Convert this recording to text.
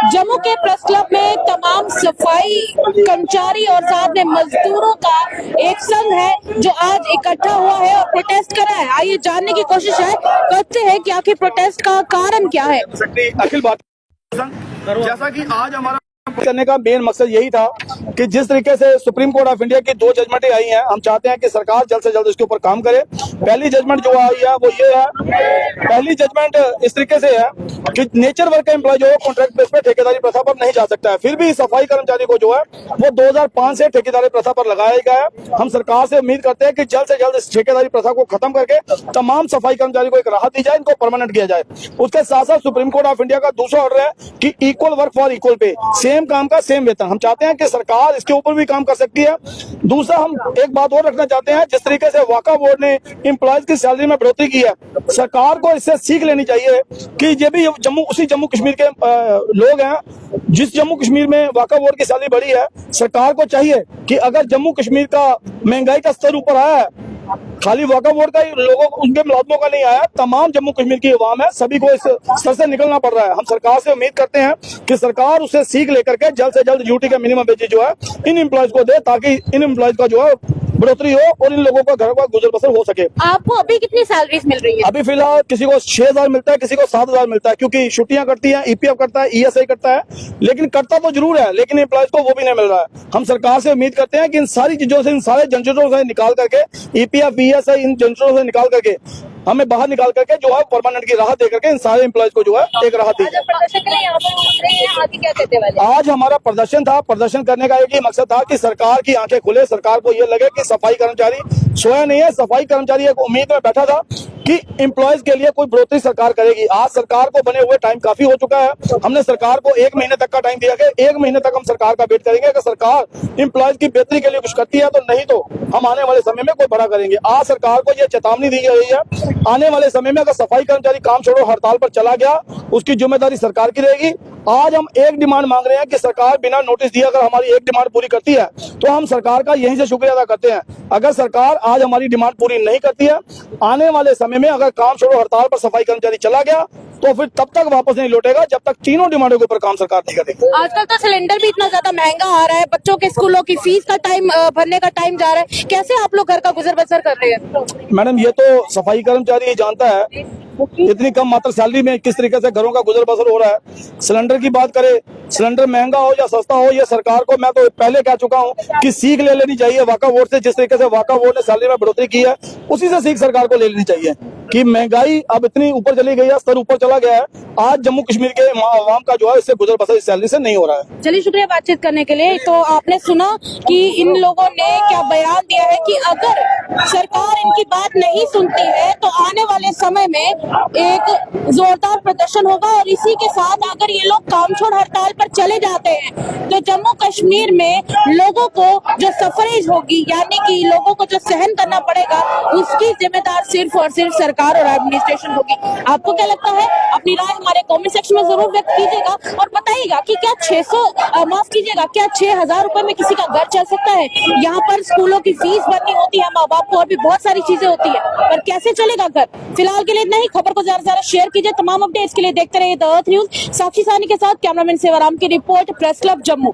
जम्मू के press club में तमाम सफाई कर्मचारी और साथ में मजदूरों का एक संघ है जो आज इकट्ठा हुआ है और प्रोटेस्ट कर रहा है। आइए जानने की कोशिश है करते हैं कि आखिर प्रोटेस्ट का कारण क्या है। अखिल भारतीय जैसा कि आज हमारा करने का मेन मकसद यही था कि जिस तरीके से सुप्रीम कोर्ट ऑफ इंडिया की 2 जजमेंटें आई हैं, हम चाहते हैं कि सरकार जल्द से जल्द इसके ऊपर काम करे। पहली जजमेंट जो आई है वो ये है, पहली जजमेंट इस तरीके से है कि नेचर वर्क का एम्प्लॉय जो है कॉन्ट्रैक्ट बेस पे ठेकेदारी प्रथा पर नहीं जा सकता है। फिर भी सफाई कर्मचारी को जो है वो 2005 से ठेकेदारी प्रथा पर लगाया गया है। हम सरकार से उम्मीद करते हैं कि जल्द से जल्द इस ठेकेदारी प्रथा को खत्म करके तमाम सफाई कर्मचारी को एक राहत दी जाए, इनको परमानेंट किया जाए। उसके साथ साथ सुप्रीम कोर्ट ऑफ इंडिया का दूसरा ऑर्डर है कि equal work for equal pay, same काम का सेम वेतन। हम चाहते हैं कि सरकार इसके ऊपर भी काम कर सकती है। दूसरा, हम एक बात और रखना चाहते हैं, जिस तरीके से वाका बोर्ड ने एम्प्लॉयज की सैलरी में बढ़ोतरी की है, सरकार को इससे सीख लेनी चाहिए कि ये भी उसी जम्मू कश्मीर के लोग हैं। जिस जम्मू कश्मीर में वाका बोर्ड की सैलरी बढ़ी है, सरकार को चाहिए कि अगर जम्मू कश्मीर का महंगाई का स्तर ऊपर आया है, खाली वाका बोर्ड का ही लोगों उनके मुलाजमों का नहीं आया, तमाम जम्मू कश्मीर की अवाम है, सभी को इस स्तर से निकलना पड़ रहा है। हम सरकार से उम्मीद करते हैं कि सरकार उससे सीख लेकर के जल्द से जल्द ड्यूटी का मिनिमम वेजेस जो है इन एम्प्लॉयज को दे, ताकि इन एम्प्लॉयज का जो है बढ़ोतरी हो और इन लोगों का घर का गुजर बसर हो सके। आपको अभी कितनी सैलरीज मिल रही है? अभी फिलहाल किसी को 6,000 मिलता है, किसी को 7,000 मिलता है, क्योंकि छुट्टियां करती है, ईपीएफ करता है, ईएसआई करता है, लेकिन करता तो जरूर है, लेकिन एम्प्लॉयज को वो भी नहीं मिल रहा है। हम सरकार से उम्मीद करते हैं कि इन सारी चीजों से, इन सारे झंझटों से निकाल करके, ईपीएफ ईएसआई इन झंझटों से निकाल करके हमें बाहर निकाल करके जो है परमानेंट की राहत देकर के इन सारे एम्प्लॉयज को जो है एक राहत दी। आज हमारा प्रदर्शन था, प्रदर्शन करने का एक ही मकसद था कि सरकार की आंखें खुले, सरकार को ये लगे कि सफाई कर्मचारी सोया नहीं है। सफाई कर्मचारी एक उम्मीद में बैठा था कि एम्प्लॉयज के लिए कोई बढ़ोतरी सरकार करेगी। आज सरकार को बने हुए टाइम काफी हो चुका है। हमने सरकार को 1 महीने तक का टाइम दिया कि 1 महीने तक हम सरकार का वेट करेंगे। अगर सरकार एम्प्लॉयज की बेहतरी के लिए कुछ करती है तो, नहीं तो हम आने वाले समय में कोई बड़ा करेंगे। आज सरकार को यह चेतावनी दी गई है, आने वाले समय में अगर सफाई कर्मचारी काम छोड़ो हड़ताल पर चला गया, उसकी जिम्मेदारी सरकार की रहेगी। आज हम एक डिमांड मांग रहे हैं कि सरकार बिना नोटिस दिए अगर हमारी एक डिमांड पूरी करती है तो हम सरकार का यहीं से शुक्रिया अदा करते हैं। अगर सरकार आज हमारी डिमांड पूरी नहीं करती है, आने वाले समय में अगर काम छोड़ो हड़ताल पर सफाई कर्मचारी चला गया तो फिर तब तक वापस नहीं लौटेगा जब तक तीनों डिमांडों के ऊपर काम सरकार नहीं करेगी। आजकल तो सिलेंडर भी इतना ज्यादा महंगा आ रहा है, बच्चों के स्कूलों की फीस का टाइम भरने का टाइम जा रहा है, कैसे आप लोग घर का गुजर बसर कर रहे हैं? मैडम, ये तो सफाई कर्मचारी जानता है इतनी कम मात्र सैलरी में किस तरीके से घरों का गुजर बसर हो रहा है। सिलेंडर की बात करें, सिलेंडर महंगा हो या सस्ता हो, ये सरकार को मैं तो पहले कह चुका हूं कि सीख ले लेनी चाहिए वाका बोर्ड से। जिस तरीके से वाका बोर्ड ने सैलरी में बढ़ोतरी की है, उसी से सीख सरकार को ले लेनी चाहिए कि महंगाई अब इतनी ऊपर चली गई है, स्तर ऊपर चला गया है। आज जम्मू कश्मीर के आवाम का जो है इससे गुजर बसर इस सैलरी से नहीं हो रहा है। चलिए, शुक्रिया बातचीत करने के लिए। तो आपने सुना कि इन लोगों ने क्या बयान दिया है कि अगर सरकार इनकी बात नहीं सुनती है तो आने वाले समय में एक जोरदार प्रदर्शन होगा, और इसी के साथ अगर ये लोग काम छोड़ हड़ताल पर चले जाते हैं तो जम्मू कश्मीर में लोगों को जो सफरेज होगी, यानी कि लोगों को जो सहन करना पड़ेगा, उसकी जिम्मेदार सिर्फ और सिर्फ सरकार और एडमिनिस्ट्रेशन होगी। आपको क्या लगता है? अपनी राय हमारे कमेंट सेक्शन में जरूर व्यक्त कीजिएगा और बताइएगा कि क्या 6,000 रुपए में किसी का घर चल सकता है? यहाँ पर स्कूलों की फीस भरनी होती है माँ बाप को, और भी बहुत सारी चीजें होती है, पर कैसे चलेगा घर? फिलहाल के लिए इतना ही। खबर को ज्यादा से ज्यादा शेयर कीजिए। तमाम अपडेट्स के लिए देखते रहिए द अर्थ न्यूज। साक्षी सानी के साथ कैमरामैन सेवाराम की रिपोर्ट, प्रेस क्लब जम्मू।